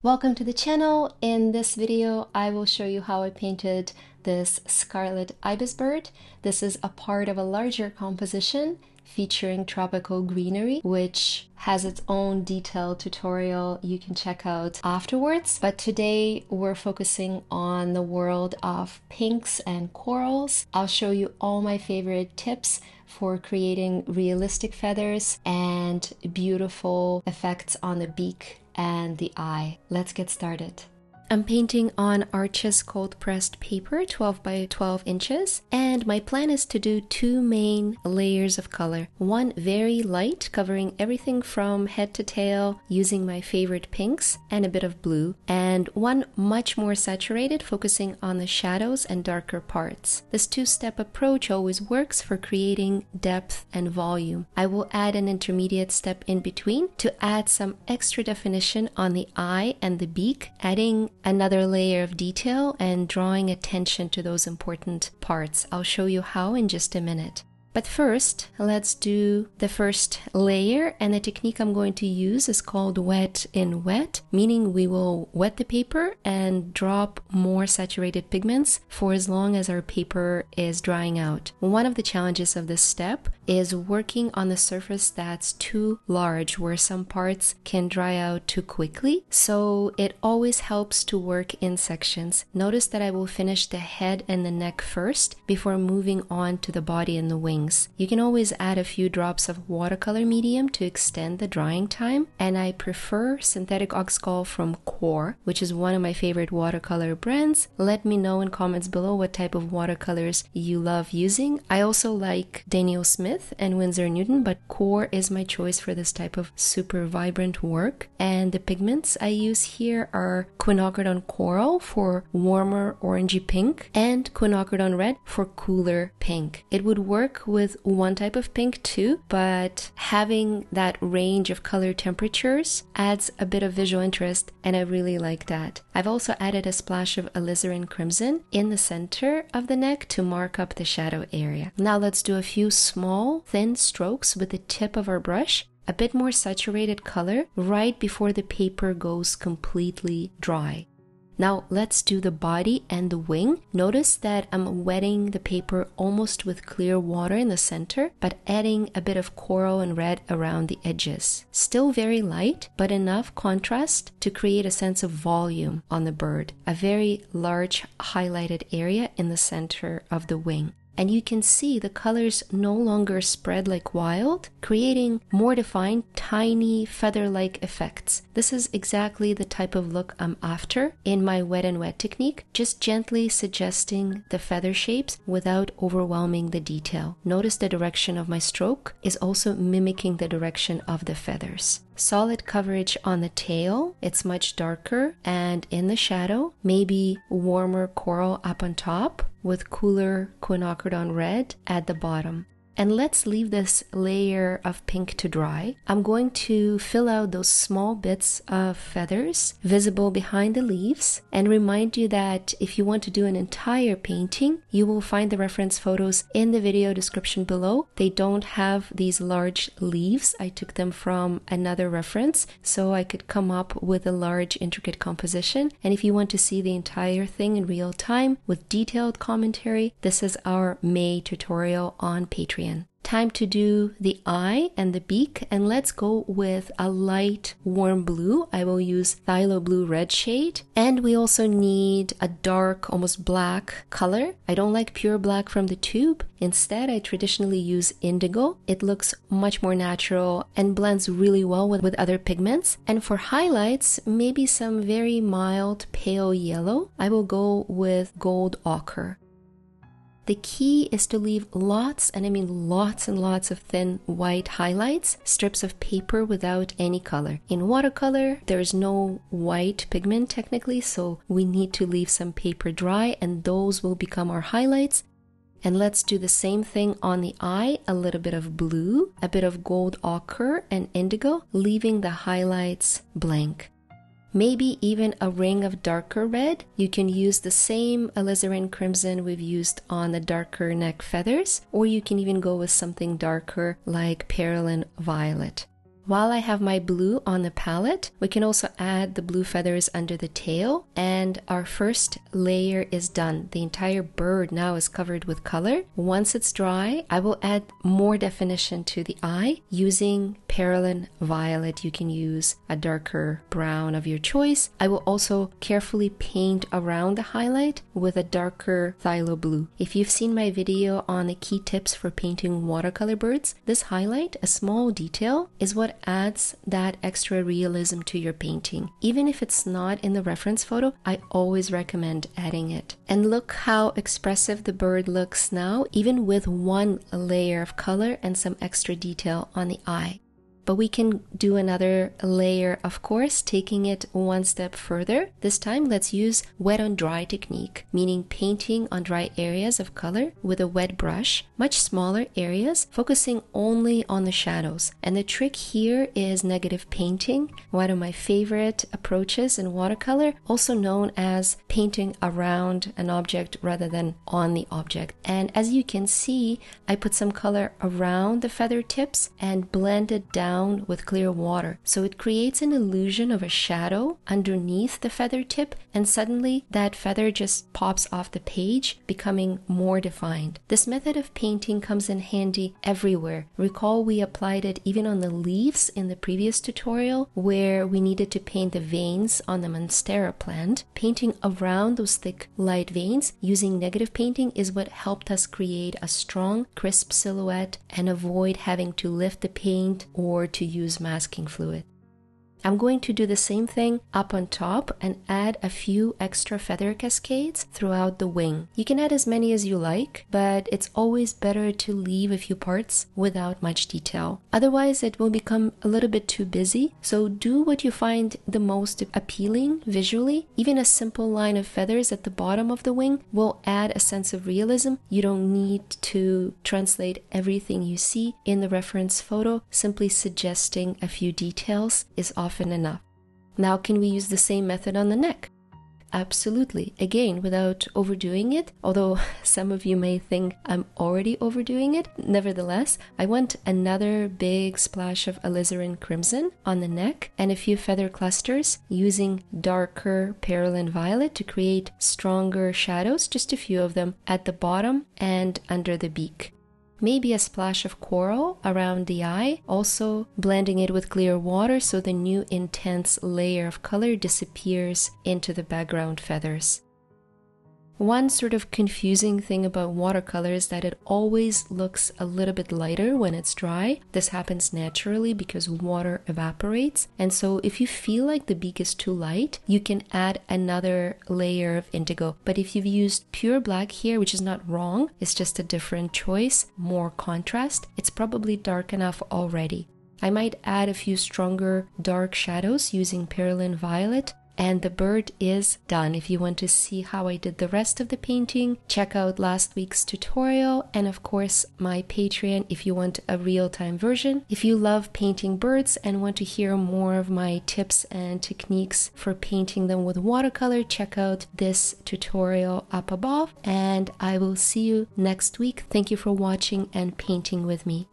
Welcome to the channel. In this video, I will show you how I painted this Scarlet Ibis bird. This is a part of a larger composition featuring tropical greenery, which has its own detailed tutorial you can check out afterwards. But today we're focusing on the world of pinks and corals. I'll show you all my favorite tips for creating realistic feathers and beautiful effects on the beak and the eye. Let's get started. I'm painting on Arches cold pressed paper, 12 by 12 inches, and my plan is to do two main layers of color. One very light, covering everything from head to tail using my favorite pinks and a bit of blue, and one much more saturated, focusing on the shadows and darker parts. This two-step approach always works for creating depth and volume. I will add an intermediate step in between to add some extra definition on the eye and the beak, adding another layer of detail and drawing attention to those important parts. I'll show you how in just a minute. But first, let's do the first layer, and the technique I'm going to use is called wet in wet, meaning we will wet the paper and drop more saturated pigments for as long as our paper is drying out. One of the challenges of this step is working on the surface that's too large, where some parts can dry out too quickly, so it always helps to work in sections. Notice that I will finish the head and the neck first before moving on to the body and the wings. You can always add a few drops of watercolor medium to extend the drying time, and I prefer synthetic oxgall from QOR, which is one of my favorite watercolor brands. Let me know in comments below what type of watercolors you love using. I also like Daniel Smith and Winsor Newton, but QOR is my choice for this type of super vibrant work. And the pigments I use here are Quinacridone Coral for warmer orangey pink and Quinacridone Red for cooler pink. It would work with one type of pink too, but having that range of color temperatures adds a bit of visual interest, and I really like that. I've also added a splash of alizarin crimson in the center of the neck to mark up the shadow area. Now let's do a few small thin strokes with the tip of our brush, a bit more saturated color right before the paper goes completely dry. Now let's do the body and the wing. Notice that I'm wetting the paper almost with clear water in the center, but adding a bit of coral and red around the edges. Still very light, but enough contrast to create a sense of volume on the bird. A very large highlighted area in the center of the wing. And you can see the colors no longer spread like wild, creating more defined, tiny, feather-like effects. This is exactly the type of look I'm after in my wet and wet technique, just gently suggesting the feather shapes without overwhelming the detail. Notice the direction of my stroke is also mimicking the direction of the feathers. Solid coverage on the tail, it's much darker, and in the shadow, maybe warmer coral up on top with cooler Quinacridone Red at the bottom. And let's leave this layer of pink to dry. I'm going to fill out those small bits of feathers visible behind the leaves, and remind you that if you want to do an entire painting, you will find the reference photos in the video description below. They don't have these large leaves. I took them from another reference so I could come up with a large intricate composition. And if you want to see the entire thing in real time with detailed commentary, this is our May tutorial on Patreon. Time to do the eye and the beak, and let's go with a light warm blue. I will use Phthalo blue red shade, and we also need a dark, almost black color. I don't like pure black from the tube. Instead, I traditionally use indigo. It looks much more natural and blends really well with other pigments. And for highlights, maybe some very mild pale yellow. I will go with gold ochre. The key is to leave lots, and I mean lots and lots of thin white highlights, strips of paper without any color. In watercolor, there is no white pigment technically, so we need to leave some paper dry, and those will become our highlights. And let's do the same thing on the eye, a little bit of blue, a bit of gold ochre and indigo, leaving the highlights blank. maybe even a ring of darker red. You can use the same alizarin crimson we've used on the darker neck feathers, or you can even go with something darker like Perylene Violet. While I have my blue on the palette, we can also add the blue feathers under the tail, and our first layer is done. The entire bird now is covered with color. Once it's dry, I will add more definition to the eye using Perylene Violet. You can use a darker brown of your choice. I will also carefully paint around the highlight with a darker phthalo blue. If you've seen my video on the key tips for painting watercolor birds, this highlight, a small detail, is what adds that extra realism to your painting. Even if it's not in the reference photo, I always recommend adding it. And look how expressive the bird looks now, even with one layer of color and some extra detail on the eye. But we can do another layer, of course, taking it one step further. This time, let's use wet on dry technique, meaning painting on dry areas of color with a wet brush, much smaller areas, focusing only on the shadows. And the trick here is negative painting, one of my favorite approaches in watercolor, also known as painting around an object rather than on the object. And as you can see, I put some color around the feather tips and blended down with clear water. So it creates an illusion of a shadow underneath the feather tip, and suddenly that feather just pops off the page, becoming more defined. This method of painting comes in handy everywhere. Recall we applied it even on the leaves in the previous tutorial, where we needed to paint the veins on the monstera plant. Painting around those thick light veins using negative painting is what helped us create a strong, crisp silhouette and avoid having to lift the paint or to use masking fluid. I'm going to do the same thing up on top and add a few extra feather cascades throughout the wing. You can add as many as you like, but it's always better to leave a few parts without much detail. Otherwise, it will become a little bit too busy. So do what you find the most appealing visually. Even a simple line of feathers at the bottom of the wing will add a sense of realism. You don't need to translate everything you see in the reference photo. Simply suggesting a few details is often enough. Now, can we use the same method on the neck? Absolutely. Again, without overdoing it, although some of you may think I'm already overdoing it. Nevertheless, I want another big splash of alizarin crimson on the neck and a few feather clusters using darker Perylene Violet to create stronger shadows, just a few of them at the bottom and under the beak. Maybe a splash of coral around the eye, also blending it with clear water so the new intense layer of color disappears into the background feathers. One sort of confusing thing about watercolor is that it always looks a little bit lighter when it's dry. This happens naturally because water evaporates. And so if you feel like the beak is too light, you can add another layer of indigo. But if you've used pure black here, which is not wrong, it's just a different choice, more contrast, it's probably dark enough already. I might add a few stronger dark shadows using Perylene Violet. And the bird is done. If you want to see how I did the rest of the painting, check out last week's tutorial and of course my Patreon if you want a real-time version. If you love painting birds and want to hear more of my tips and techniques for painting them with watercolor, check out this tutorial up above, and I will see you next week. Thank you for watching and painting with me.